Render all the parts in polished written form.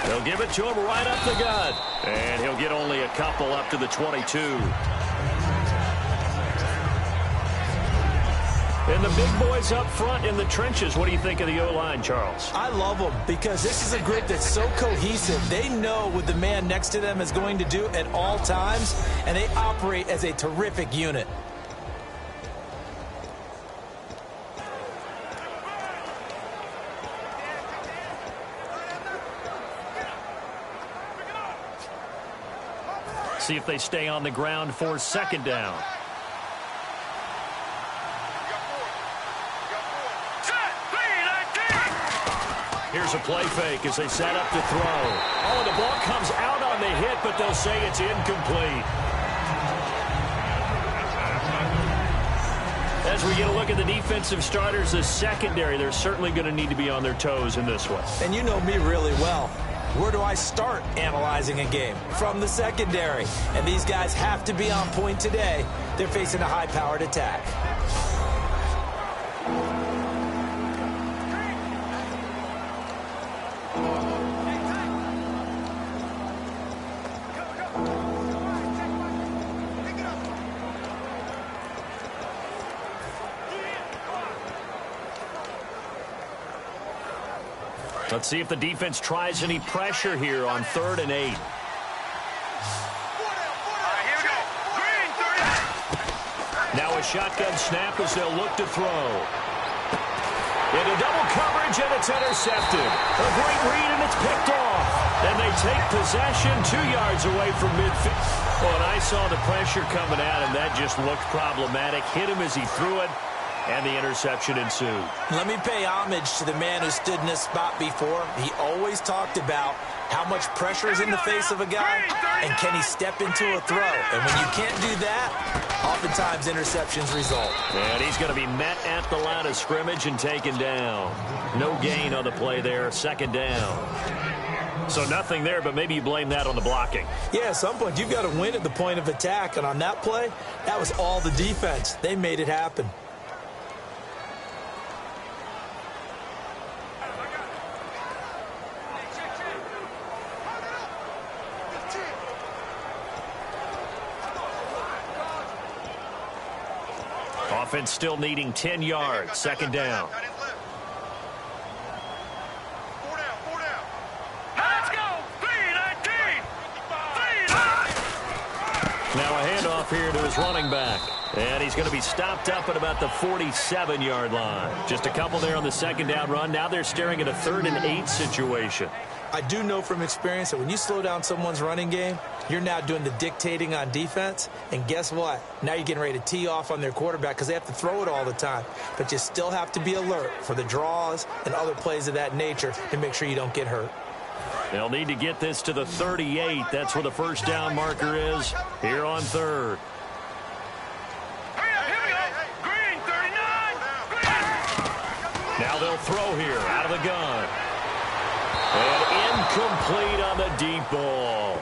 They'll give it to him right up the gut. And he'll get only a couple up to the 22. And the big boys up front in the trenches. What do you think of the O-line, Charles? I love them because this is a group that's so cohesive. They know what the man next to them is going to do at all times, and they operate as a terrific unit. See if they stay on the ground for second down. Here's a play fake as they set up to throw. Oh, and the ball comes out on the hit, but they'll say it's incomplete. As we get a look at the defensive starters, the secondary, they're certainly going to need to be on their toes in this one. And you know me really well. Where do I start analyzing a game? From the secondary. And these guys have to be on point today. They're facing a high-powered attack. Let's see if the defense tries any pressure here on 3rd and 8. Now a shotgun snap as they'll look to throw. Into double coverage, and it's intercepted. A great read, and it's picked off. And they take possession 2 yards away from midfield. Well, and I saw the pressure coming at him. That just looked problematic. Hit him as he threw it. And the interception ensued. Let me pay homage to the man who stood in this spot before. He always talked about how much pressure is in the face of a guy, and can he step into a throw. And when you can't do that, oftentimes interceptions result. And he's going to be met at the line of scrimmage and taken down. No gain on the play there, 2nd down. So nothing there, but maybe you blame that on the blocking. Yeah, at some point you've got to win at the point of attack, and on that play, that was all the defense. They made it happen. Offense still needing 10 yards. 2nd down. Let's go. 3-19. Now a handoff here to his running back. And he's going to be stopped up at about the 47-yard line. Just a couple there on the 2nd down run. Now they're staring at a 3rd and 8 situation. I do know from experience that when you slow down someone's running game, you're now doing the dictating on defense. And guess what? Now you're getting ready to tee off on their quarterback because they have to throw it all the time. But you still have to be alert for the draws and other plays of that nature and make sure you don't get hurt. They'll need to get this to the 38. That's where the 1st down marker is here on 3rd. Now they'll throw here out of the gun. And incomplete on the deep ball.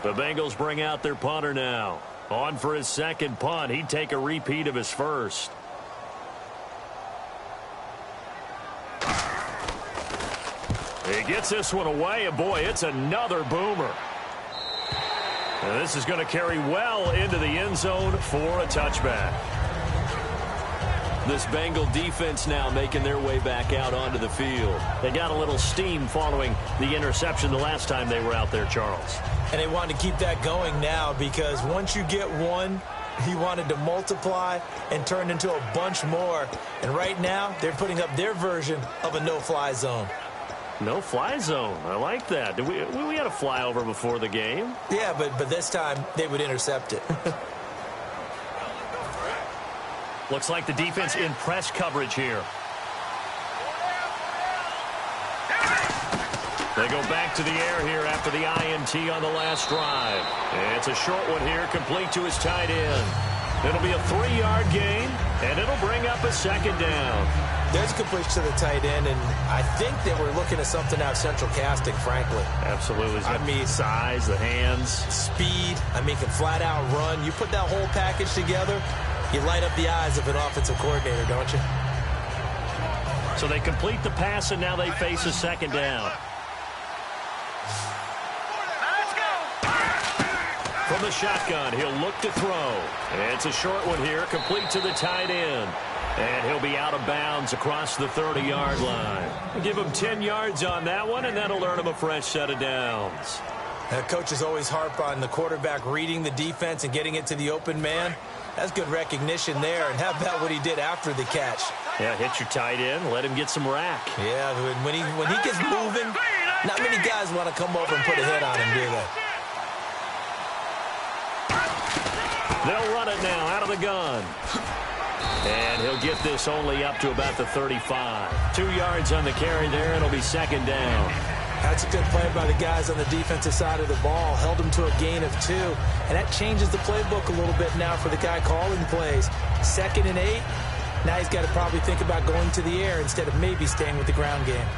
The Bengals bring out their punter now. On for his 2nd punt. He'd take a repeat of his 1st. He gets this one away, and boy, it's another boomer. And this is going to carry well into the end zone for a touchback. This Bengal defense now making their way back out onto the field. They got a little steam following the interception the last time they were out there, Charles. And they wanted to keep that going now because once you get one, he wanted to multiply and turn into a bunch more. And right now, they're putting up their version of a no-fly zone. No-fly zone. I like that. We had a flyover before the game. Yeah, but this time they would intercept it. Looks like the defense in press coverage here. They go back to the air here after the INT on the last drive. It's a short one here, complete to his tight end. It'll be a 3-yard gain, And it'll bring up a second down. There's a good push to the tight end, and I think that we're looking at something out of central casting, frankly. Absolutely. I mean, size, the hands. Speed. I mean, can flat out run. You put that whole package together, you light up the eyes of an offensive coordinator, don't you? So they complete the pass, and now they face a second down. Let's go. From the shotgun, he'll look to throw. It's a short one here, complete to the tight end. And he'll be out of bounds across the 30-yard line. Give him 10 yards on that one, and that'll earn him a fresh set of downs. Coaches always harp on the quarterback reading the defense and getting it to the open man. That's good recognition there. And how about what he did after the catch? Yeah, hit your tight end, let him get some rack. Yeah, when he gets moving, not many guys want to come over and put a hit on him, do they? They'll run it now out of the gun. And he'll get this only up to about the 35. 2 yards on the carry there. It'll be second down. That's a good play by the guys on the defensive side of the ball. Held him to a gain of 2. And that changes the playbook a little bit now for the guy calling plays. 2nd and 8. Now he's got to probably think about going to the air instead of maybe staying with the ground game.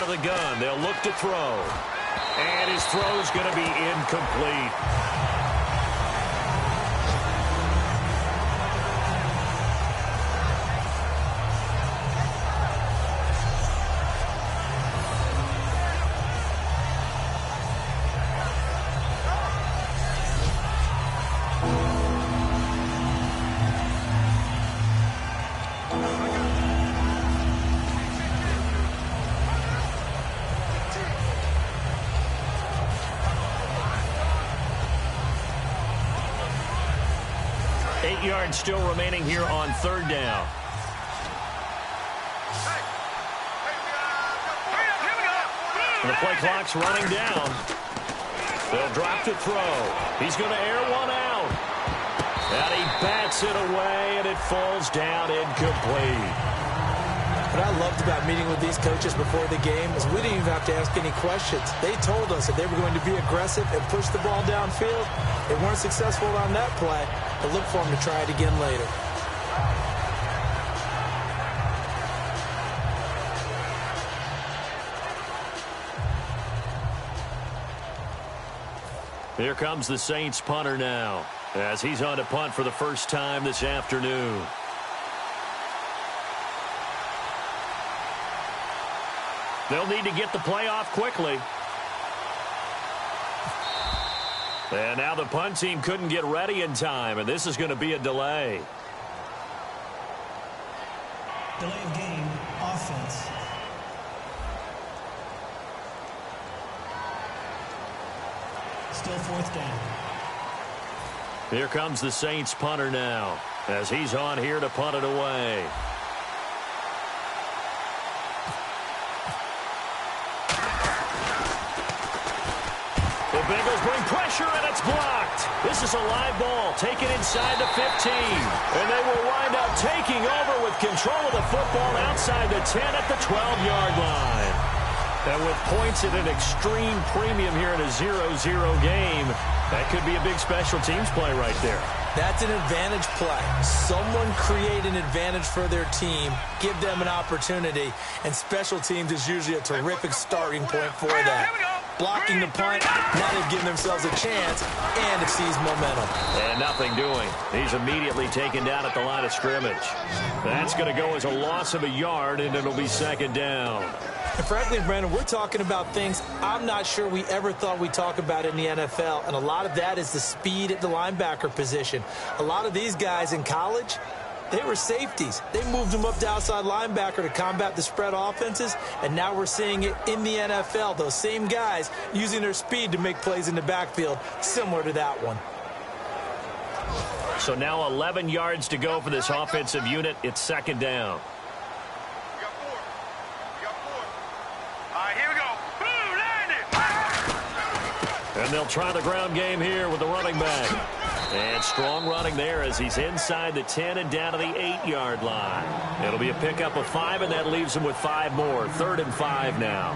The gun, they'll look to throw, and his throw's going to be incomplete. Yards still remaining here on third down. And the play clock's running down. They'll drop to throw. He's going to air one out. And he bats it away, and it falls down incomplete. What I loved about meeting with these coaches before the game is we didn't even have to ask any questions. They told us that they were going to be aggressive and push the ball downfield. They weren't successful on that play, but look for them to try it again later. Here comes the Saints punter now, as he's on to punt for the first time this afternoon. They'll need to get the play off quickly. And now the punt team couldn't get ready in time, and this is going to be a delay. Delay of game, offense. Still fourth down. Here comes the Saints punter now, as he's on here to punt it away. The Bengals bring pressure, and it's blocked. This is a live ball taken inside the 15. And they will wind up taking over with control of the football outside the 10 at the 12-yard line. And with points at an extreme premium here in a 0-0 game, that could be a big special teams play right there. That's an advantage play. Someone create an advantage for their team, give them an opportunity, and special teams is usually a terrific starting point for that. Blocking the punt, now they've given themselves a chance, and it sees momentum. And nothing doing. He's immediately taken down at the line of scrimmage. That's going to go as a loss of a yard, and it'll be second down. And frankly, Brandon, we're talking about things I'm not sure we ever thought we'd talk about in the NFL, and a lot of that is the speed at the linebacker position. A lot of these guys in college, they were safeties. They moved them up to outside linebacker to combat the spread offenses, and now we're seeing it in the NFL. Those same guys using their speed to make plays in the backfield, similar to that one. So now 11 yards to go for this offensive unit. It's second down. And they'll try the ground game here with the running back. And strong running there as he's inside the 10 and down to the 8-yard line. It'll be a pickup of 5, and that leaves him with 5 more. 3rd and 5 now.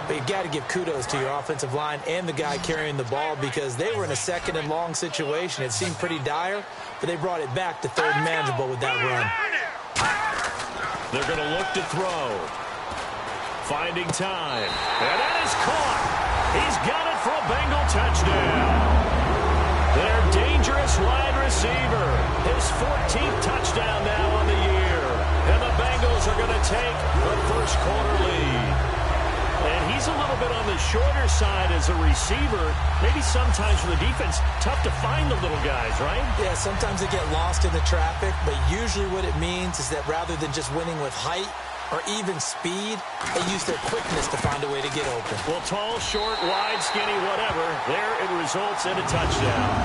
But you've got to give kudos to your offensive line and the guy carrying the ball because they were in a 2nd and long situation. It seemed pretty dire, but they brought it back to 3rd and manageable with that run. They're going to look to throw. Finding time. And that is caught. He's got it for a Bengal touchdown. Their dangerous wide receiver. His 14th touchdown now on the year. And the Bengals are going to take the first quarter lead. And he's a little bit on the shorter side as a receiver. Maybe sometimes for the defense, tough to find the little guys, right? Yeah, sometimes they get lost in the traffic, but usually what it means is that rather than just winning with height or even speed, they use their quickness to find a way to get open. Well, tall, short, wide, skinny, whatever, there it results in a touchdown.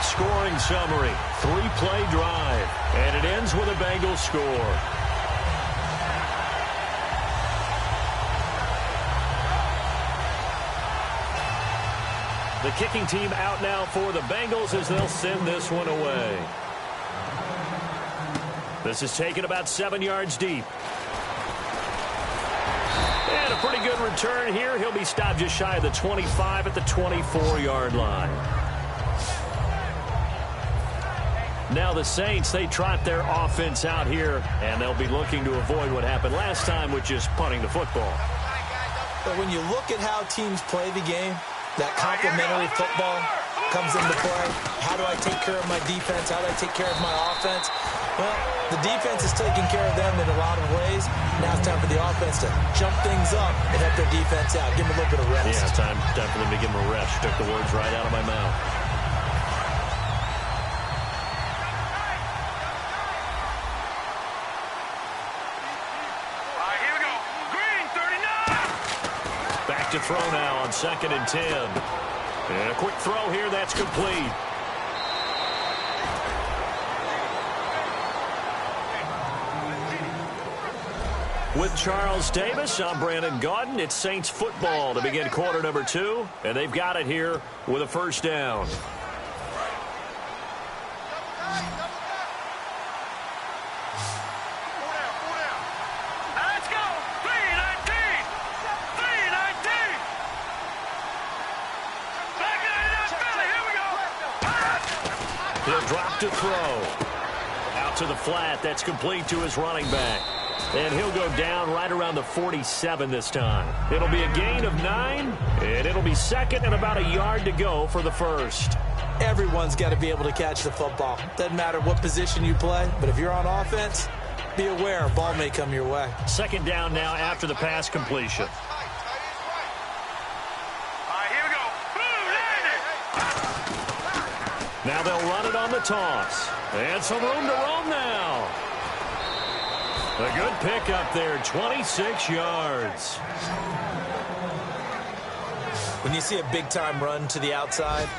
Scoring summary, 3-play drive, and it ends with a Bengals score. The kicking team out now for the Bengals as they'll send this one away. This is taken about 7 yards deep. And a pretty good return here. He'll be stopped just shy of the 25 at the 24-yard line. Now the Saints, they trot their offense out here, and they'll be looking to avoid what happened last time, which is punting the football. But when you look at how teams play the game, that complementary football comes into play. How do I take care of my defense? How do I take care of my offense? Well, the defense is taking care of them in a lot of ways. Now it's time for the offense to jump things up and help their defense out. Give them a little bit of rest. Yeah, time for them to give them a rest. Took the words right out of my mouth. To throw now on 2nd and 10. And a quick throw here, that's complete. With Charles Davis, I'm Brandon Gaudin. It's Saints football to begin quarter number 2, and they've got it here with a first down. He'll drop to throw. Out to the flat. That's complete to his running back. And he'll go down right around the 47 this time. It'll be a gain of 9, and it'll be 2nd and about a yard to go for the first. Everyone's got to be able to catch the football. Doesn't matter what position you play, but if you're on offense, be aware a ball may come your way. 2nd down now after the pass completion. Now they'll run it on the toss. And some room to roam now. A good pickup there, 26 yards. When you see a big-time run to the outside,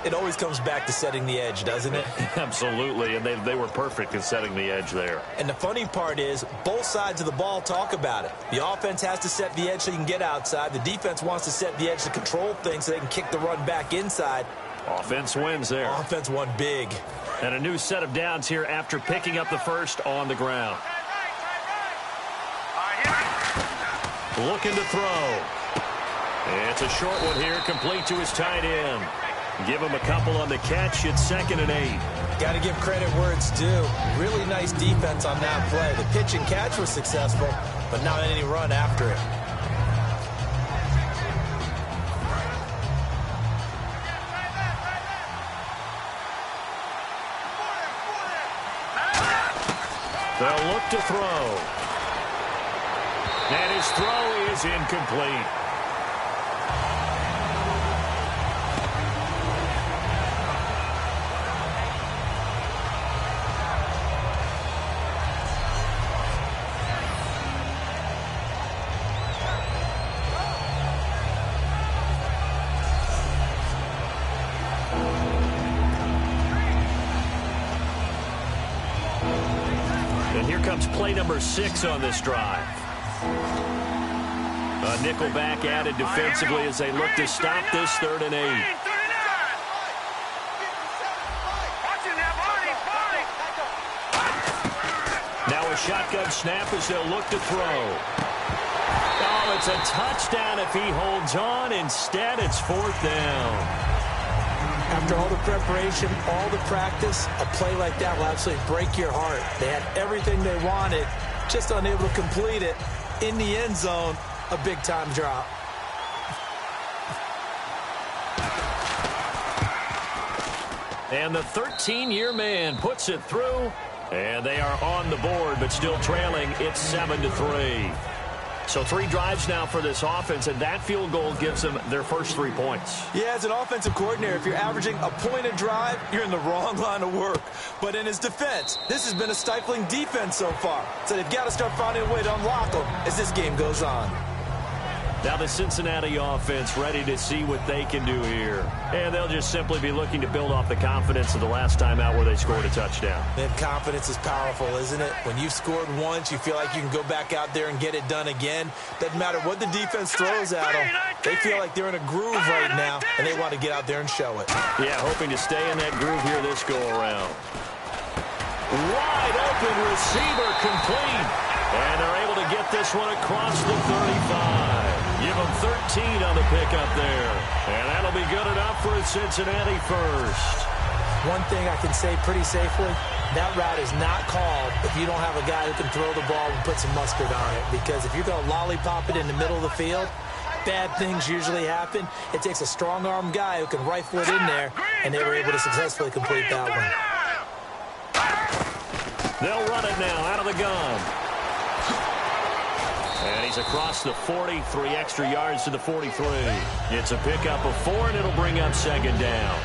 it always comes back to setting the edge, doesn't it? Absolutely, and they were perfect in setting the edge there. And the funny part is, both sides of the ball talk about it. The offense has to set the edge so you can get outside. The defense wants to set the edge to control things so they can kick the run back inside. Offense wins there. Offense won big. And a new set of downs here after picking up the first on the ground. Looking to throw. It's a short one here, complete to his tight end. Give him a couple on the catch. It's 2nd and 8. Got to give credit where it's due. Really nice defense on that play. The pitch and catch was successful, but not any run after it. They'll look to throw. And his throw is incomplete. And here comes play number 6 on this drive. A nickelback added defensively as they look to stop this 3rd and 8. Now a shotgun snap as they'll look to throw. Oh, it's a touchdown if he holds on. Instead, it's 4th down. After all the preparation, all the practice, a play like that will absolutely break your heart. They had everything they wanted, just unable to complete it. In the end zone, a big-time drop. And the 13-year man puts it through, and they are on the board, but still trailing. It's 7-3. So 3 drives now for this offense, and that field goal gives them their first 3 points. Yeah, as an offensive coordinator, if you're averaging a point a drive, you're in the wrong line of work. But in his defense, this has been a stifling defense so far. So they've got to start finding a way to unlock them as this game goes on. Now the Cincinnati offense ready to see what they can do here. And they'll just simply be looking to build off the confidence of the last time out where they scored a touchdown. And confidence is powerful, isn't it? When you've scored once, you feel like you can go back out there and get it done again. Doesn't matter what the defense throws at them. They feel like they're in a groove right now, and they want to get out there and show it. Yeah, hoping to stay in that groove here this go-around. Wide open receiver complete. And they're able to get this one across the 35. Give them 13 on the pickup there. And that'll be good enough for a Cincinnati first. One thing I can say pretty safely, that route is not called if you don't have a guy who can throw the ball and put some mustard on it. Because if you're going to lollipop it in the middle of the field, bad things usually happen. It takes a strong-arm guy who can rifle it in there, and they were able to successfully complete that one. They'll run it now out of the gun. And he's across the 40, 3 extra yards to the 43. It's a pickup of 4, and it'll bring up 2nd down.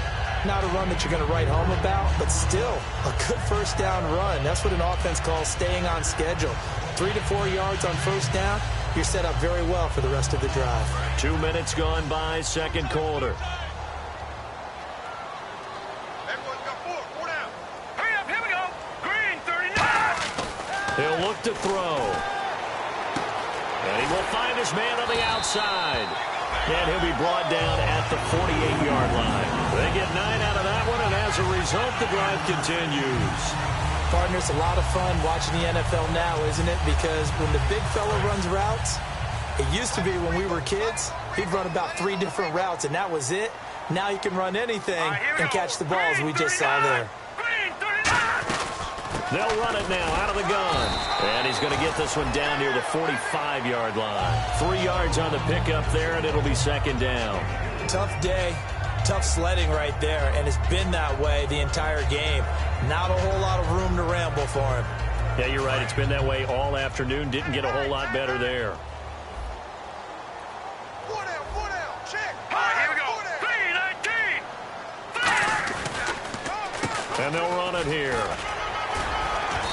Not a run that you're going to write home about, but still a good first down run. That's what an offense calls staying on schedule. 3 to 4 yards on first down, you're set up very well for the rest of the drive. 2 minutes gone by, 2nd quarter. He'll look to throw. And he will find his man on the outside. And he'll be brought down at the 48-yard line. They get 9 out of that one, and as a result, the drive continues. Partner, it's a lot of fun watching the NFL now, isn't it? Because when the big fella runs routes, it used to be when we were kids, he'd run about 3 different routes, and that was it. Now he can run anything and catch the balls we just saw there. They'll run it now out of the gun. And he's going to get this one down near the 45-yard line. 3 yards on the pickup there, and it'll be 2nd down. Tough day, tough sledding right there, and it's been that way the entire game. Not a whole lot of room to ramble for him. Yeah, you're right. It's been that way all afternoon. Didn't get a whole lot better there. Here we go. 3-19. And they'll run it here.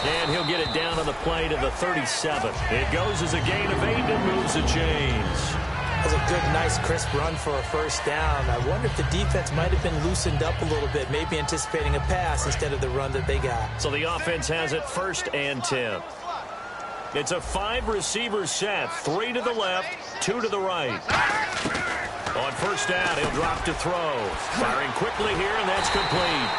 And he'll get it down on the play to the 37. It goes as a gain of 8 and moves the chains. That was a good, nice, crisp run for a first down. I wonder if the defense might have been loosened up a little bit, maybe anticipating a pass instead of the run that they got. So the offense has it 1st and 10. It's a 5-receiver set, 3 to the left, 2 to the right. On first down, he'll drop to throw. Firing quickly here, and that's complete.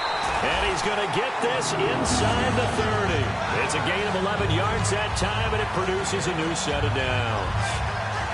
And he's going to get this inside the 30. It's a gain of 11 yards that time, and it produces a new set of downs.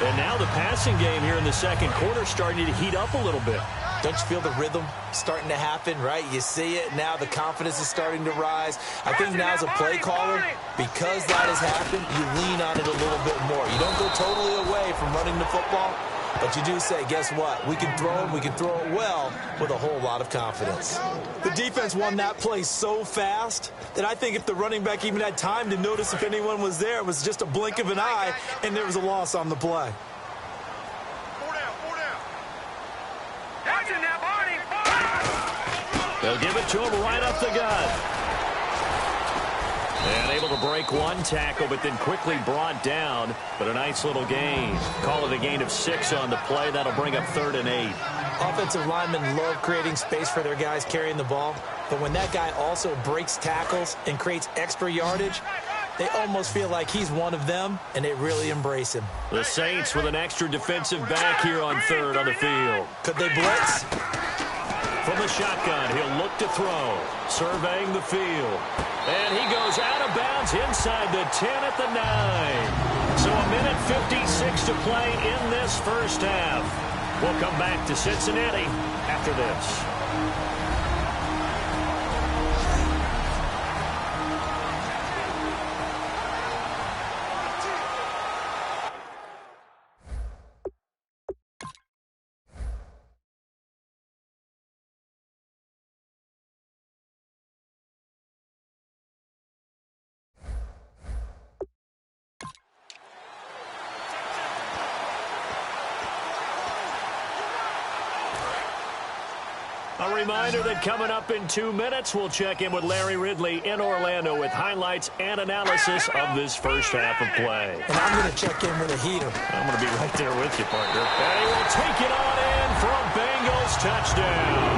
And now the passing game here in the 2nd quarter starting to heat up a little bit. Don't you feel the rhythm starting to happen, right? You see it now. The confidence is starting to rise. I think now as a play caller, because that has happened, you lean on it a little bit more. You don't go totally away from running the football, but you do say, guess what? We can throw it. We can throw it well with a whole lot of confidence. The defense won that play so fast that I think if the running back even had time to notice if anyone was there, it was just a blink of an eye, and there was a loss on the play. They'll give it to him right up the gut. And able to break one tackle, but then quickly brought down. But a nice little gain. Call it a gain of 6 on the play. That'll bring up 3rd and 8. Offensive linemen love creating space for their guys carrying the ball. But when that guy also breaks tackles and creates extra yardage, They almost feel like he's one of them, and they really embrace him. The Saints with an extra defensive back here on third on the field. Could they blitz? From the shotgun, he'll look to throw. Surveying the field. And he goes out of bounds inside the 10 at the 9. So a minute 56 to play in this first half. We'll come back to Cincinnati after this. A reminder that coming up in 2 minutes, we'll check in with Larry Ridley in Orlando with highlights and analysis of this first half of play. And I'm going to check in with a heater. I'm going to be right there with you, partner. And he will take it on in for a Bengals touchdown.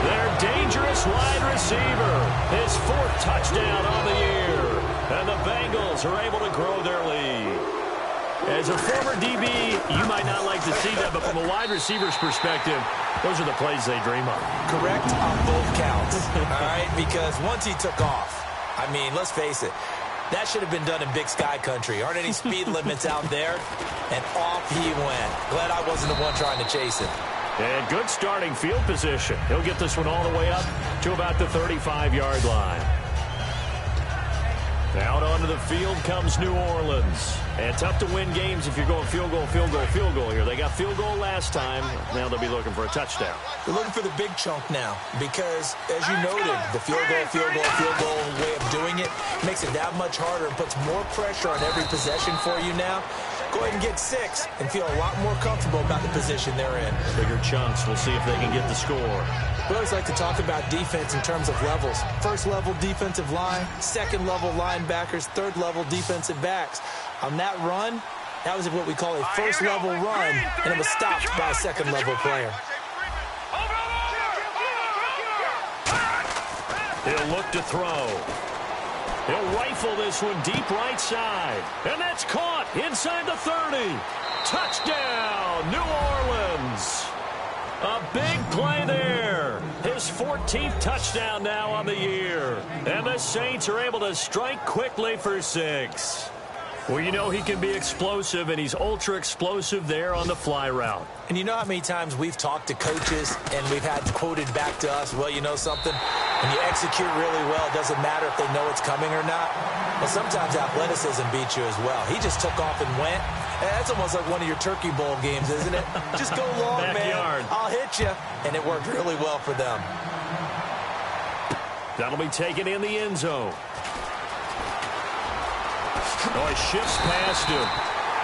Their dangerous wide receiver, his 4th touchdown on the year. And the Bengals are able to grow their lead. As a former DB, you might not like to see that, but from a wide receiver's perspective, those are the plays they dream of. Correct on both counts, all right? Because once he took off, I mean, let's face it, that should have been done in Big Sky country. Aren't any speed limits out there? And off he went. Glad I wasn't the one trying to chase him. And good starting field position. He'll get this one all the way up to about the 35-yard line. Out onto the field comes New Orleans. And tough to win games if you're going field goal, field goal, field goal here. They got field goal last time. Now they'll be looking for a touchdown. They're looking for the big chunk now because, as you noted, the field goal way of doing it makes it that much harder and puts more pressure on every possession for you now. Go ahead and get 6 and feel a lot more comfortable about the position they're in. Bigger chunks. We'll see if they can get the score. We always like to talk about defense in terms of levels. First level defensive line, second level linebackers, third level defensive backs. On that run, that was what we call a first level run, and it was stopped by a second level player. He'll look to throw. He'll rifle this one deep right side. And that's caught inside the 30. Touchdown, New Orleans. A big play there. His 14th touchdown now on the year. And the Saints are able to strike quickly for 6. Well, you know he can be explosive, and he's ultra-explosive there on the fly route. And you know how many times we've talked to coaches and we've had quoted back to us, well, you know something? When you execute really well, it doesn't matter if they know it's coming or not. Well, sometimes athleticism beats you as well. He just took off and went. That's almost like one of your Turkey Bowl games, isn't it? Just go long, man. I'll hit you. And it worked really well for them. That'll be taken in the end zone. Oh, he shifts past him.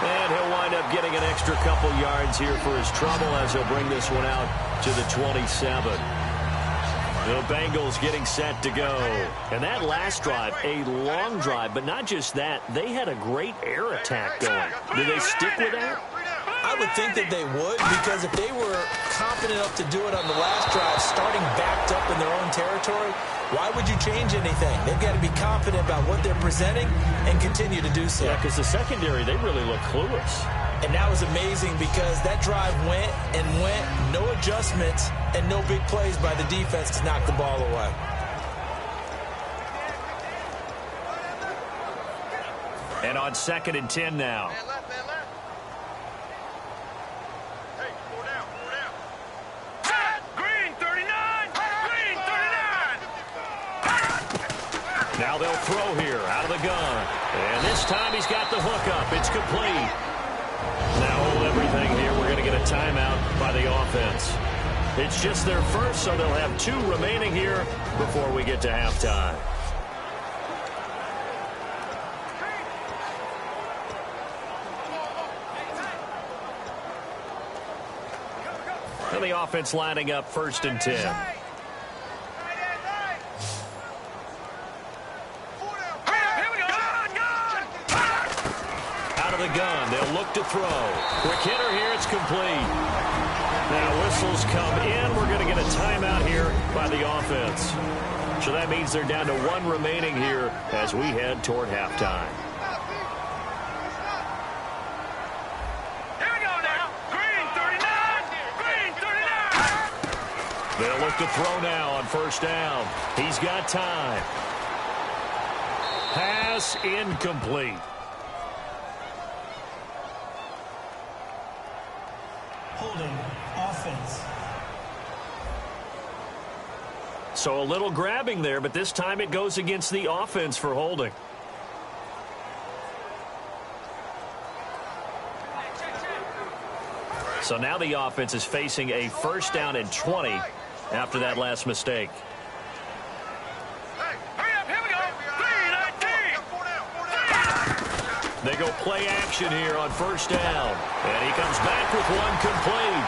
And he'll wind up getting an extra couple yards here for his trouble as he'll bring this one out to the 27. The Bengals getting set to go. And that last drive, a long drive, but not just that. They had a great air attack going. Do they stick with that? I would think that they would, because if they were confident enough to do it on the last drive, starting backed up in their own territory, why would you change anything? They've got to be confident about what they're presenting and continue to do so. Yeah, because the secondary, they really look clueless. And that was amazing because that drive went and went, no adjustments, and no big plays by the defense to knock the ball away. And on 2nd and 10 now. Now they'll throw here out of the gun. And this time he's got the hook up. It's complete. Now hold everything here. We're going to get a timeout by the offense. It's just their first, so they'll have 2 remaining here before we get to halftime. And the offense lining up 1st and 10. The gun. They'll look to throw. Quick hitter here. It's complete. Now whistles come in. We're going to get a timeout here by the offense. So that means they're down to 1 remaining here as we head toward halftime. Here we go now. Green 39. Green 39. They'll look to throw now on first down. He's got time. Pass incomplete. Holding. Offense. So a little grabbing there, but this time it goes against the offense for holding. So now the offense is facing a first down and 20 after that last mistake. Hey, hurry up. Here we go. 3-19. They go play action here on first down. And he comes back with one complete.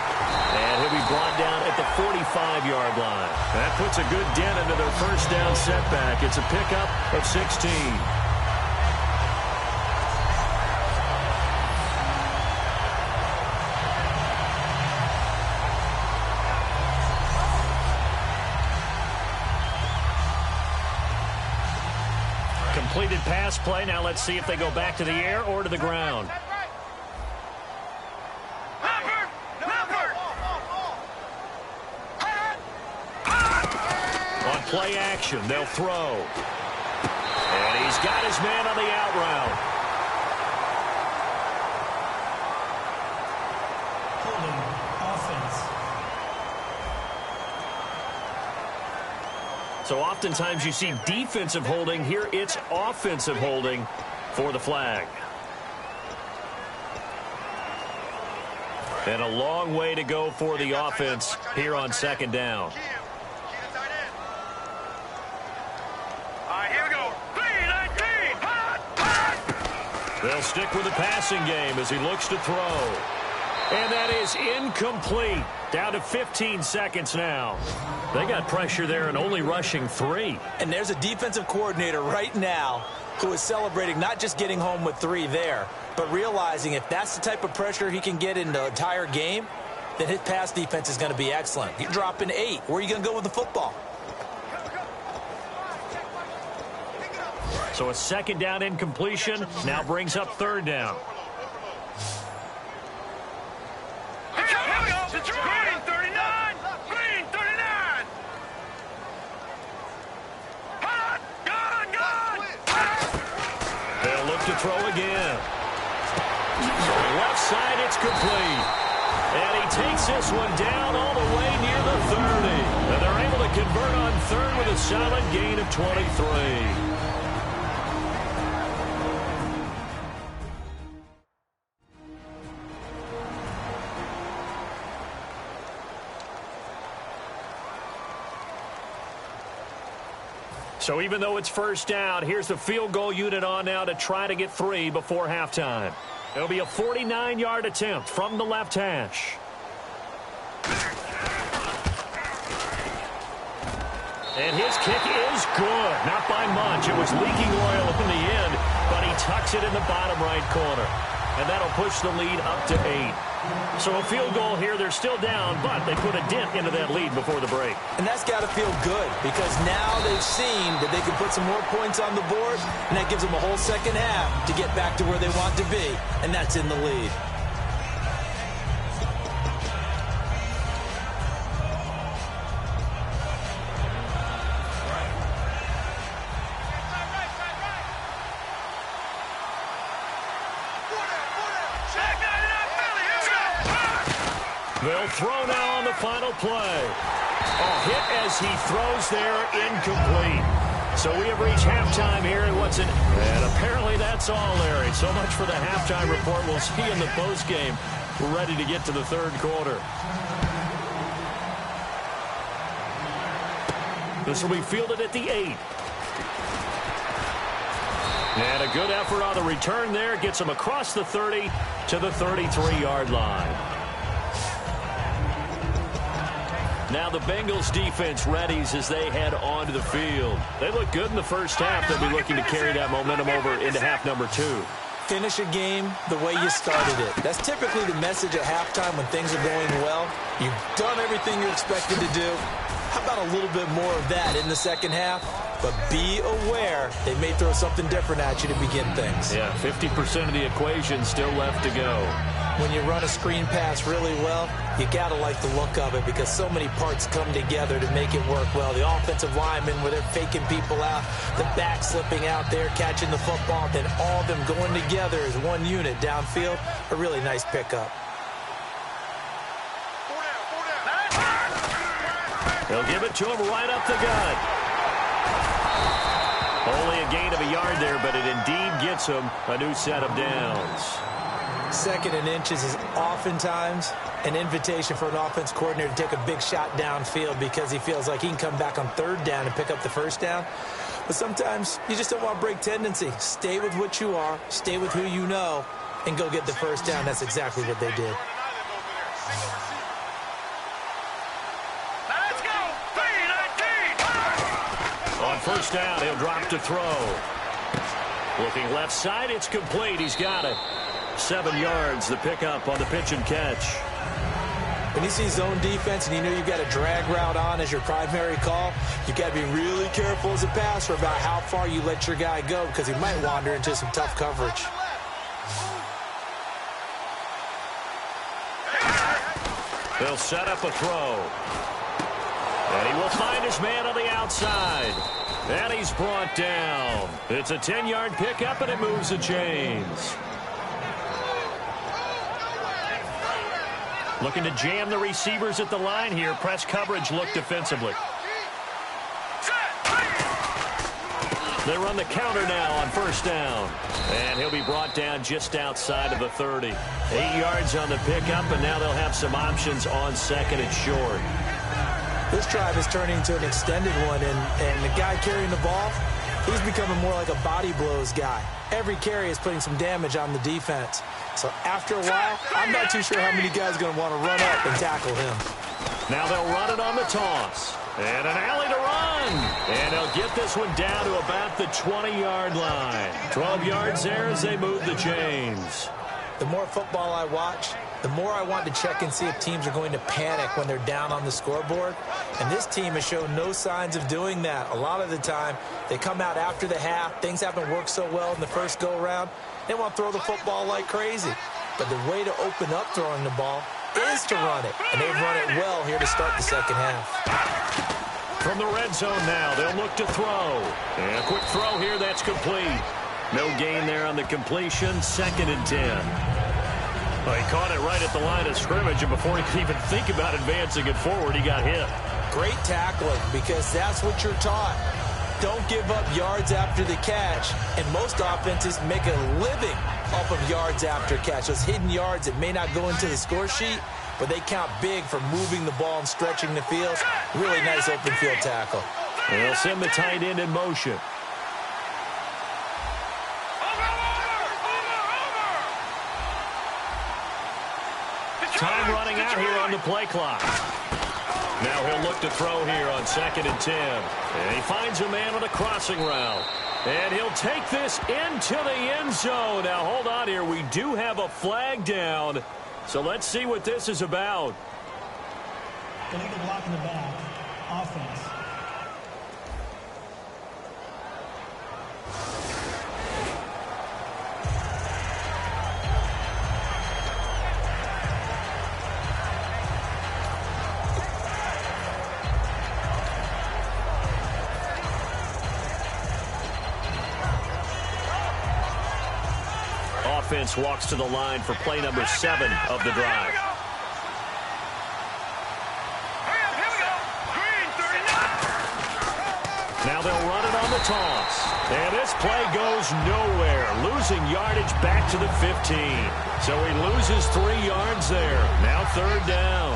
And he'll be brought down at the 45-yard line. That puts a good dent into their first down setback. It's a pickup of 16. Completed pass play. Now let's see if they go back to the air or to the ground. On play action, they'll throw. And he's got his man on the out route. Holding. Offense. So oftentimes you see defensive holding. Here it's offensive holding for the flag. And a long way to go for the offense here on second down. Here we go. 3-19. They'll stick with the passing game as he looks to throw. And that is incomplete. Down to 15 seconds now. They got pressure there and only rushing 3. And there's a defensive coordinator right now who is celebrating not just getting home with 3 there, but realizing if that's the type of pressure he can get in the entire game, then his pass defense is going to be excellent. You're dropping 8. Where are you going to go with the football? So a second down incompletion now brings up third down. Here we go. Green 39. Green 39. Gone. They'll look to throw again. Left side, it's complete. And he takes this one down all the way near the 30. And they're able to convert on third with a solid gain of 23. So even though it's first down, here's the field goal unit on now to try to get 3 before halftime. It'll be a 49-yard attempt from the left hash. And his kick is good. Not by much. It was leaking oil in the end, but he tucks it in the bottom right corner. And that'll push the lead up to 8. So a field goal here. They're still down, but they put a dent into that lead before the break. And that's got to feel good because now they've seen that they can put some more points on the board, and that gives them a whole second half to get back to where they want to be, and that's in the lead. They'll throw now on the final play. A hit as he throws there, incomplete. So we have reached halftime here in what's an... And apparently that's all, Larry. So much for the halftime report. We'll see you in the postgame. We're ready to get to the third quarter. This will be fielded at the 8. And a good effort on the return there. Gets him across the 30 to the 33-yard line. Now the Bengals defense readies as they head onto the field. They look good in the first half. They'll be looking to carry that momentum over into half number 2. Finish a game the way you started it. That's typically the message at halftime when things are going well. You've done everything you're expected to do. How about a little bit more of that in the second half? But be aware they may throw something different at you to begin things. Yeah, 50% of the equation still left to go. When you run a screen pass really well, you got to like the look of it because so many parts come together to make it work well. The offensive linemen where they're faking people out, the back slipping out there, catching the football, then all of them going together as one unit downfield. A really nice pickup. They'll give it to him right up the gut. Only a gain of a yard there, but it indeed gets him a new set of downs. 2nd and inches is oftentimes an invitation for an offense coordinator to take a big shot downfield because he feels like he can come back on 3rd down and pick up the 1st down. But sometimes you just don't want to break tendency. Stay with what you are, stay with who you know, and go get the 1st down. That's exactly what they did. Let's go! 3-19! On 1st down, he'll drop to throw. Looking left side, it's complete. He's got it. 7 yards, the pickup on the pitch and catch. When you see zone defense and you know you've got a drag route on as your primary call, you've got to be really careful as a passer about how far you let your guy go because he might wander into some tough coverage. They'll set up a throw. And he will find his man on the outside. And he's brought down. It's a 10-yard pickup, and it moves the chains. Looking to jam the receivers at the line here. Press coverage look defensively. They run the counter now on 1st down. And he'll be brought down just outside of the 30. 8 yards on the pickup, and now they'll have some options on 2nd and short. This drive is turning into an extended one, and the guy carrying the ball, he's becoming more like a body blows guy. Every carry is putting some damage on the defense. So after a while, I'm not too sure how many guys are going to want to run up and tackle him. Now they'll run it on the toss. And an alley to run. And they'll get this one down to about the 20-yard line. 12 yards there as they move the chains. The more football I watch, the more I want to check and see if teams are going to panic when they're down on the scoreboard. And this team has shown no signs of doing that. A lot of the time, they come out after the half. Things haven't worked so well in the first go-around. They want to throw the football like crazy. But the way to open up throwing the ball is to run it. And they've run it well here to start the second half. From the red zone now, they'll look to throw. And a quick throw here, that's complete. No gain there on the completion, 2nd and 10. Well, he caught it right at the line of scrimmage, and before he could even think about advancing it forward, he got hit. Great tackling, because that's what you're taught. Don't give up yards after the catch, and most offenses make a living off of yards after catch. Those hidden yards that may not go into the score sheet, but they count big for moving the ball and stretching the field. Really nice open field tackle. And they'll send the tight end in motion. Time running out here on the play clock. Now he'll look to throw here on 2nd and 10. And he finds a man on a crossing route. And he'll take this into the end zone. Now hold on here. We do have a flag down. So let's see what this is about. Illegal block in the back. Offense. Offense walks to the line for play number 7 of the drive. Now they'll run it on the toss. And this play goes nowhere. Losing yardage back to the 15. So he loses 3 yards there. Now 3rd down.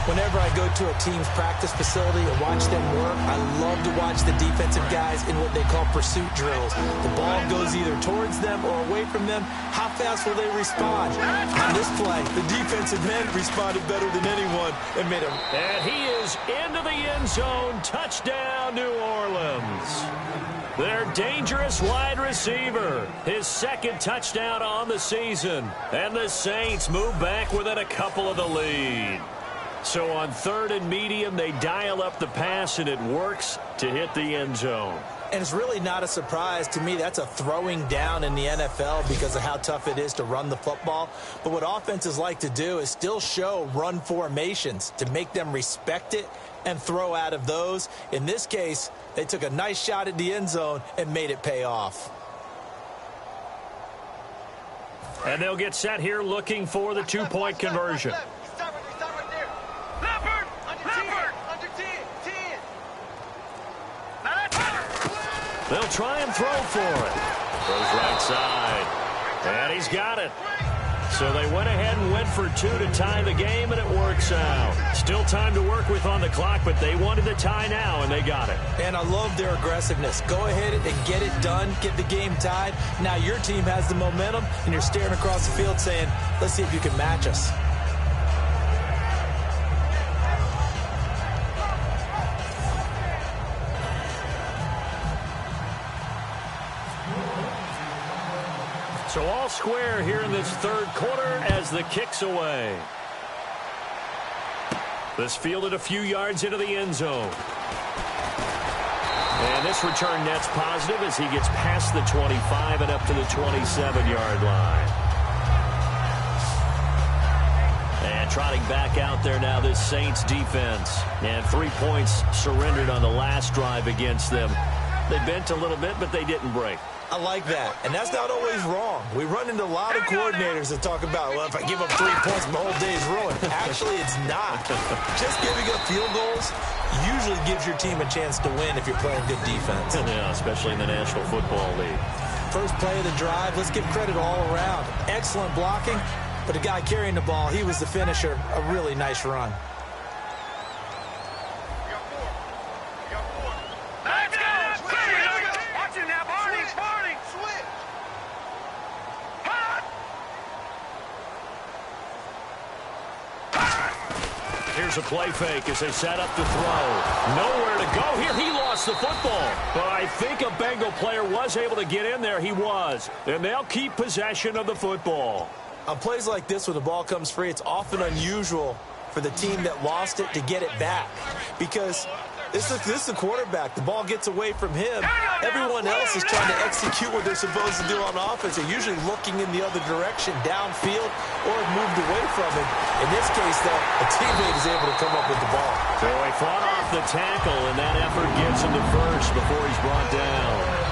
Whenever I go to a team's practice facility and watch them work, I love to watch the defensive guys in what they call pursuit drills. The ball goes either towards them or away from them. How fast will they respond? On this play, the defensive end responded better than anyone and made a... And he is into the end zone. Touchdown, New Orleans. Their dangerous wide receiver. His second touchdown on the season. And the Saints move back within a couple of the lead. So on 3rd and medium, they dial up the pass, and it works to hit the end zone. And it's really not a surprise to me. That's a throwing down in the NFL because of how tough it is to run the football. But what offenses like to do is still show run formations to make them respect it and throw out of those. In this case, they took a nice shot at the end zone and made it pay off. And they'll get set here looking for the two-point conversion. They'll try and throw for it. Throws right side. And he's got it. So they went ahead and went for 2 to tie the game, and it works out. Still time to work with on the clock, but they wanted the tie now, and they got it. And I love their aggressiveness. Go ahead and get it done. Get the game tied. Now your team has the momentum, and you're staring across the field saying, let's see if you can match us. So all square here in this third quarter as the kick's away. This fielded a few yards into the end zone. And this return net's positive as he gets past the 25 and up to the 27-yard line. And trotting back out there now, this Saints defense. And 3 points surrendered on the last drive against them. They bent a little bit, but they didn't break. I like that, and that's not always wrong. We run into a lot of coordinators that talk about, well, if I give up 3 points, my whole day's ruined. Actually, it's not. Just giving up field goals usually gives your team a chance to win if you're playing good defense. Yeah, especially in the National Football League. First play of the drive, let's give credit all around. Excellent blocking, but the guy carrying the ball, he was the finisher. A really nice run. Here's a play fake as they set up to throw. Nowhere to go here. He lost the football. But I think a Bengal player was able to get in there. He was. And they'll keep possession of the football. On plays like this where the ball comes free, it's often unusual for the team that lost it to get it back. Because this is the quarterback. The ball gets away from him. Everyone else is trying to execute what they're supposed to do on offense. They're usually looking in the other direction, downfield, or moved away from it. In this case, though, a teammate is able to come up with the ball. So he fought off the tackle, and that effort gets him to first before he's brought down.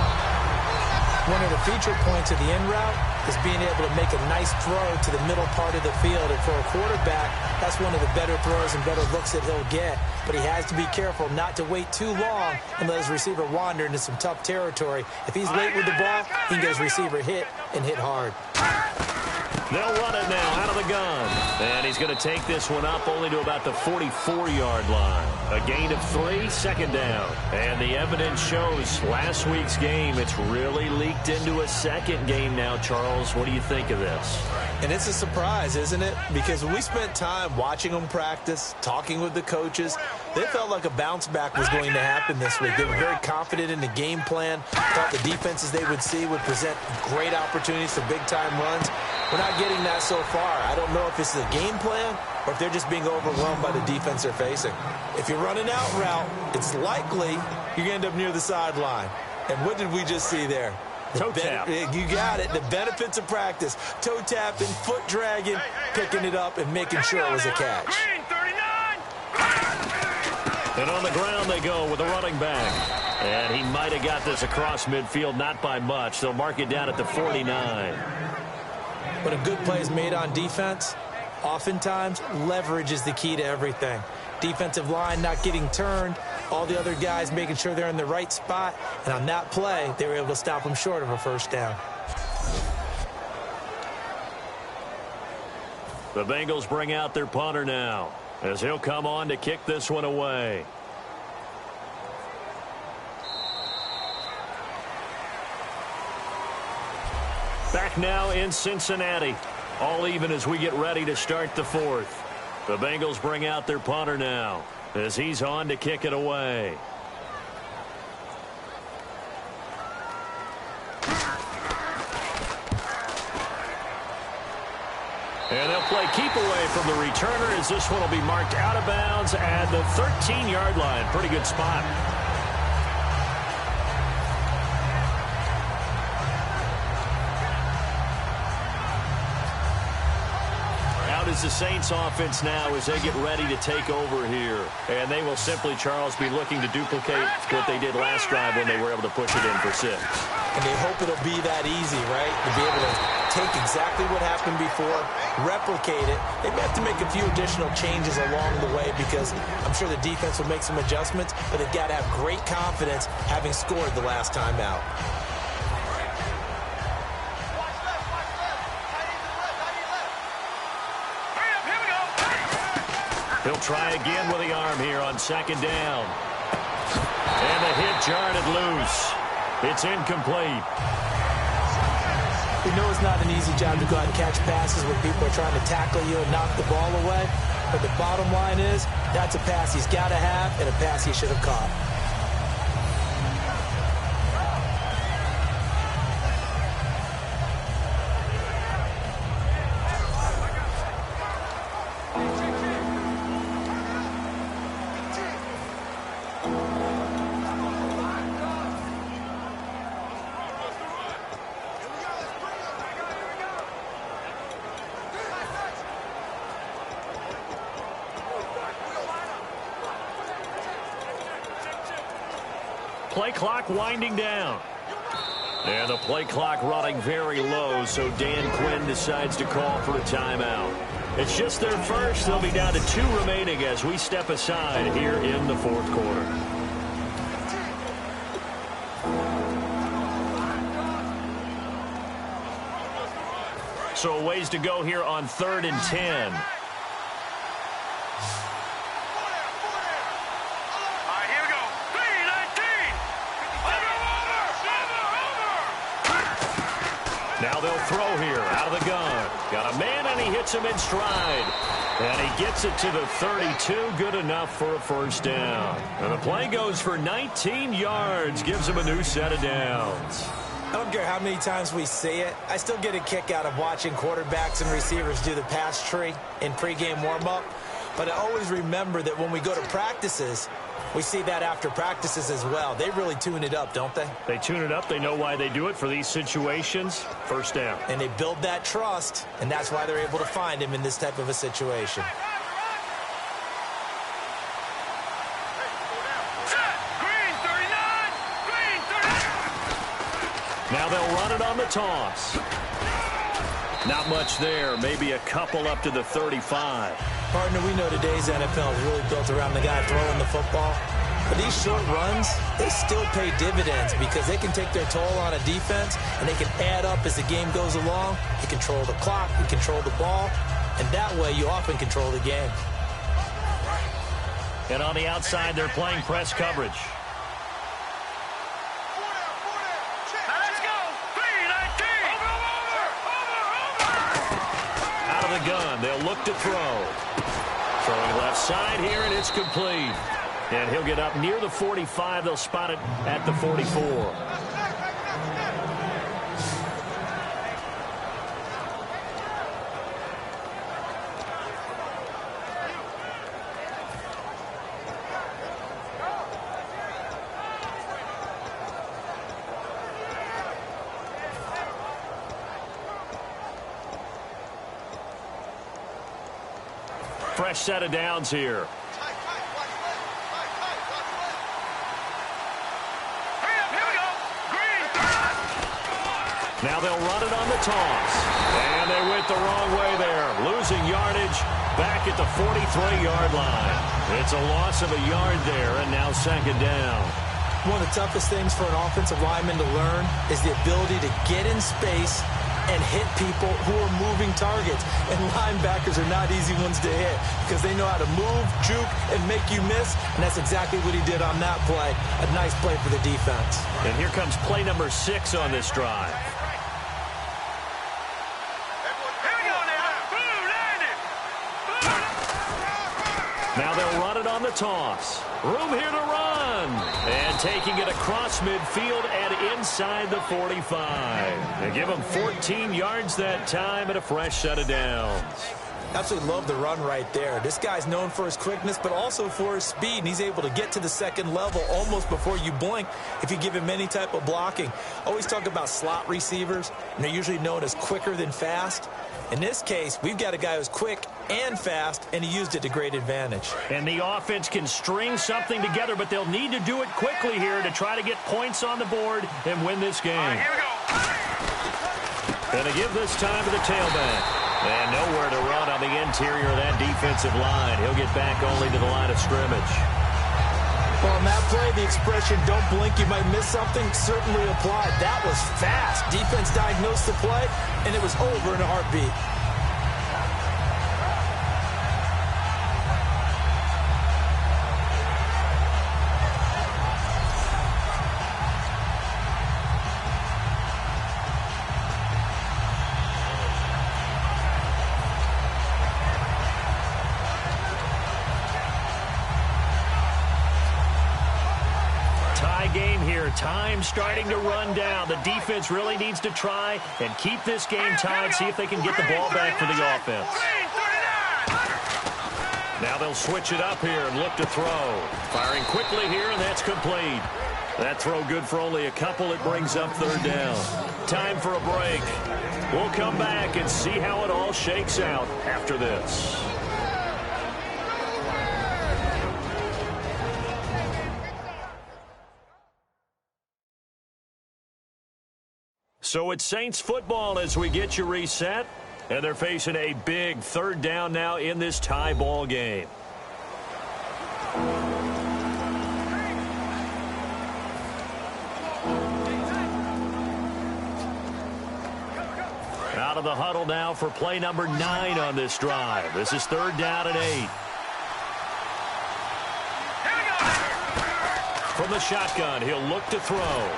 One of the feature points of the in route is being able to make a nice throw to the middle part of the field. And for a quarterback, that's one of the better throws and better looks that he'll get. But he has to be careful not to wait too long and let his receiver wander into some tough territory. If he's late with the ball, he can get his receiver hit and hit hard. They'll run it now out of the gun. And he's going to take this one up only to about the 44-yard line. A gain of 3, second down. And the evidence shows last week's game, it's really leaked into a second game now, Charles. What do you think of this? And it's a surprise, isn't it? Because when we spent time watching them practice, talking with the coaches, they felt like a bounce back was going to happen this week. They were very confident in the game plan, thought the defenses they would see would present great opportunities for big-time runs. We're not getting that so far. I don't know if it's the game plan or if they're just being overwhelmed by the defense they're facing. If you're running out route, it's likely you're going to end up near the sideline. And what did we just see there? Toe tap. You got it. The benefits of practice. Toe tapping, foot dragging, picking it up, and making sure it was a catch. And on the ground they go with a running back. And he might have got this across midfield, not by much. They'll mark it down at the 49. When a good play is made on defense, oftentimes leverage is the key to everything. Defensive line not getting turned, all the other guys making sure they're in the right spot, and on that play, they were able to stop them short of a first down. The Bengals bring out their punter now, as he'll come on to kick this one away. Back now in Cincinnati. All even as we get ready to start the fourth. The Bengals bring out their punter now as he's on to kick it away. And they'll play keep away from the returner as this one will be marked out of bounds at the 13-yard line. Pretty good spot. Is the Saints offense now as they get ready to take over here. And they will simply, Charles, be looking to duplicate what they did last drive when they were able to push it in for 6. And they hope it'll be that easy, right? To be able to take exactly what happened before, replicate it. They may have to make a few additional changes along the way because I'm sure the defense will make some adjustments, but they've got to have great confidence having scored the last time out. He'll try again with the arm here on 2nd down. And the hit jarred it loose. It's incomplete. We know it's not an easy job to go out and catch passes when people are trying to tackle you and knock the ball away. But the bottom line is, that's a pass he's got to have and a pass he should have caught. Play clock winding down. And the play clock running very low, so Dan Quinn decides to call for a timeout. It's just their first. They'll be down to 2 remaining as we step aside here in the 4th quarter. So a ways to go here on 3rd and 10. Now they'll throw here out of the gun. Got a man, and he hits him in stride. And he gets it to the 32. Good enough for a 1st down. And the play goes for 19 yards. Gives him a new set of downs. I don't care how many times we see it. I still get a kick out of watching quarterbacks and receivers do the pass tree in pregame warm-up. But I always remember that when we go to practices, we see that after practices as well. They really tune it up, don't they? They tune it up. They know why they do it for these situations. 1st down. And they build that trust, and that's why they're able to find him in this type of a situation. Now they'll run it on the toss. Not much there. Maybe a couple up to the 35. Partner, we know today's NFL is really built around the guy throwing the football. But these short runs, they still pay dividends because they can take their toll on a defense, and they can add up as the game goes along. You control the clock, you control the ball, and that way you often control the game. And on the outside, they're playing press coverage. Gun. They'll look to throw. Throwing left side here, and it's complete. And he'll get up near the 45. They'll spot it at the 44. Fresh set of downs here. Now they'll run it on the toss. And they went the wrong way there. Losing yardage back at the 43-yard line. It's a loss of a yard there, and now 2nd down. One of the toughest things for an offensive lineman to learn is the ability to get in space and hit people who are moving targets. And linebackers are not easy ones to hit because they know how to move, juke, and make you miss. And that's exactly what he did on that play. A nice play for the defense. And here comes play number 6 on this drive. Now they'll run it on on the toss. Room here to run. And taking it across midfield and inside the 45. They give him 14 yards that time and a fresh set of downs. Absolutely love the run right there. This guy's known for his quickness, but also for his speed, and he's able to get to the second level almost before you blink if you give him any type of blocking. Always talk about slot receivers, and they're usually known as quicker than fast. In this case, we've got a guy who's quick and fast, and he used it to great advantage. And the offense can string something together, but they'll need to do it quickly here to try to get points on the board and win this game. All right, here we go. Going to give this time to the tailback. And nowhere to run on the interior of that defensive line. He'll get back only to the line of scrimmage. Well, on that play, the expression, don't blink, you might miss something, certainly applied. That was fast. Defense diagnosed the play, and it was over in a heartbeat. Game here. Time starting to run down. The defense really needs to try and keep this game tied, see if they can get the ball back for the offense. Now they'll switch it up here and look to throw. Firing quickly here, and that's complete. That throw good for only a couple. It brings up third down. Time for a break. We'll come back and see how it all shakes out after this. So it's Saints football as we get you reset. And they're facing a big third down now in this tie ball game. Out of the huddle now for play number 9 on this drive. This is third down and 8. From the shotgun, he'll look to throw.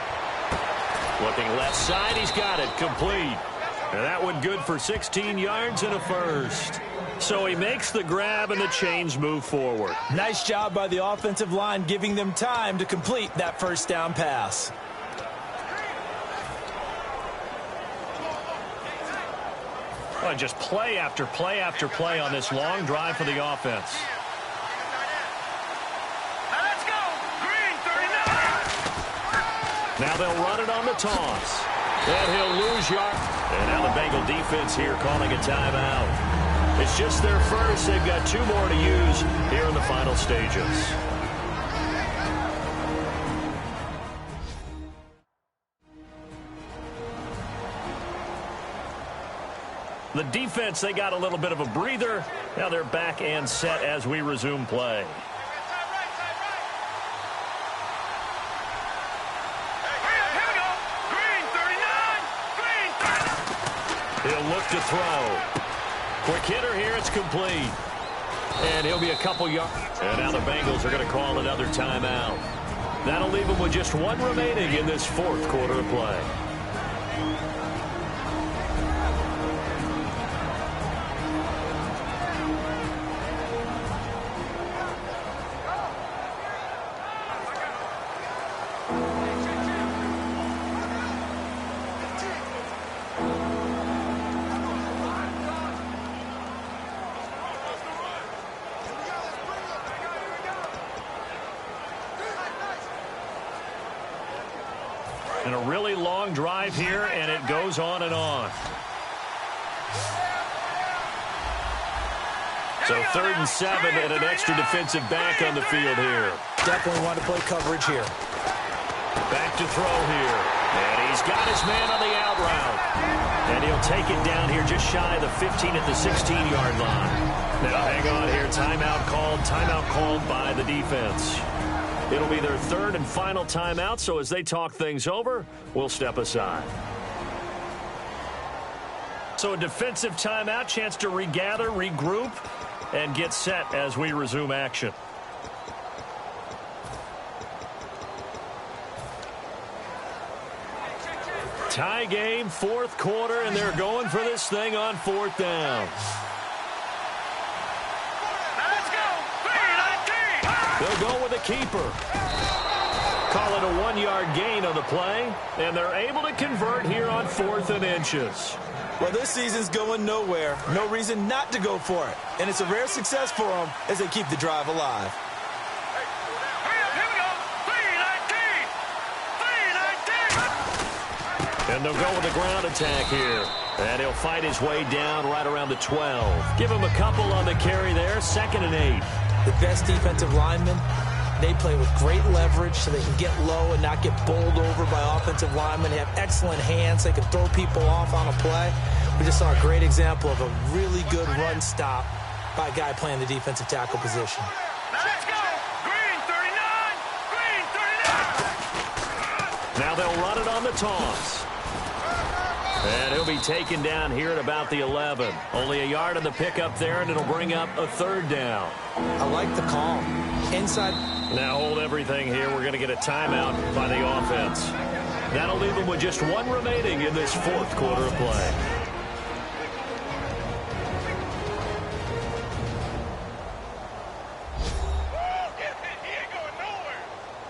Looking left side, he's got it, complete. And that one good for 16 yards and a first. So he makes the grab and the chains move forward. Nice job by the offensive line, giving them time to complete that first down pass. Well, just play after play after play on this long drive for the offense. Now they'll run it on the toss. And he'll lose yard. And now the Bengal defense here calling a timeout. It's just their first. They've got 2 more to use here in the final stages. The defense, they got a little bit of a breather. Now they're back and set as we resume play. He'll look to throw. Quick hitter here, it's complete. And he'll be a couple yards. And now the Bengals are going to call another timeout. That'll leave them with just 1 remaining in this 4th quarter of play. And a really long drive here, and it goes on and on. So 3rd and 7 and an extra defensive back on the field here. Definitely want to play coverage here. Back to throw here. And he's got his man on the out route. And he'll take it down here just shy of the 15 at the 16-yard line. Now hang on here. Timeout called by the defense. It'll be their 3rd and final timeout, so as they talk things over, we'll step aside. So a defensive timeout, chance to regather, regroup, and get set as we resume action. Tie game, 4th quarter, and they're going for this thing on 4th down. Let's go! 3, 19! They'll go with a keeper. Call it a 1-yard gain on the play, and they're able to convert here on 4th and inches. Well, this season's going nowhere. No reason not to go for it. And it's a rare success for them as they keep the drive alive. Hurry up, here we go. 3-19. And they'll go with the ground attack here. And he'll fight his way down right around the 12. Give him a couple on the carry there, 2nd and 8. The best defensive linemen, they play with great leverage so they can get low and not get bowled over by offensive linemen. They have excellent hands. They can throw people off on a play. We just saw a great example of a really good run stop by a guy playing the defensive tackle position. Let's go. Green 39. Green 39. Now they'll run it on the toss. And he'll be taken down here at about the 11. Only a yard on the pickup there, and it'll bring up a 3rd down. I like the call. Inside. Now hold everything here. We're going to get a timeout by the offense. That'll leave them with just 1 remaining in this 4th quarter of play. He ain't going nowhere.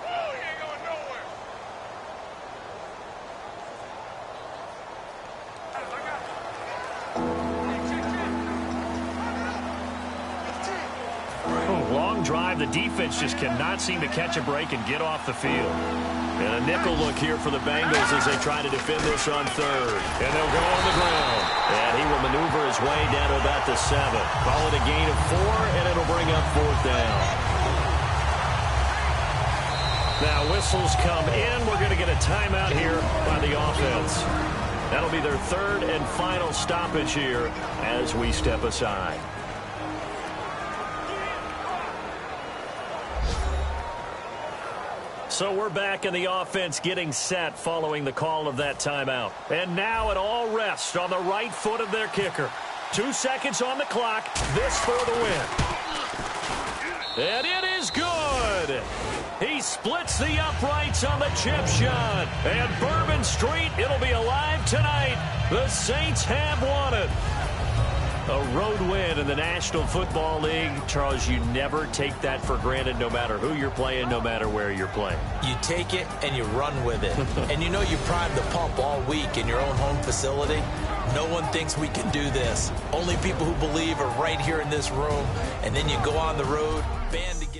Whoa, he ain't going nowhere. Long drive. The defense just cannot seem to catch a break and get off the field. And a nickel look here for the Bengals as they try to defend this on 3rd. And they'll go on the ground. And he will maneuver his way down to about the 7. Call it a gain of 4, and it'll bring up 4th down. Now whistles come in. We're going to get a timeout here by the offense. That'll be their 3rd and final stoppage here as we step aside. So we're back in the offense getting set following the call of that timeout. And now it all rests on the right foot of their kicker. 2 seconds on the clock. This for the win. And it is good. He splits the uprights on the chip shot. And Bourbon Street, it'll be alive tonight. The Saints have won it. A road win in the National Football League. Charles, you never take that for granted no matter who you're playing, no matter where you're playing. You take it and you run with it. And you know you primed the pump all week in your own home facility. No one thinks we can do this. Only people who believe are right here in this room. And then you go on the road, band together.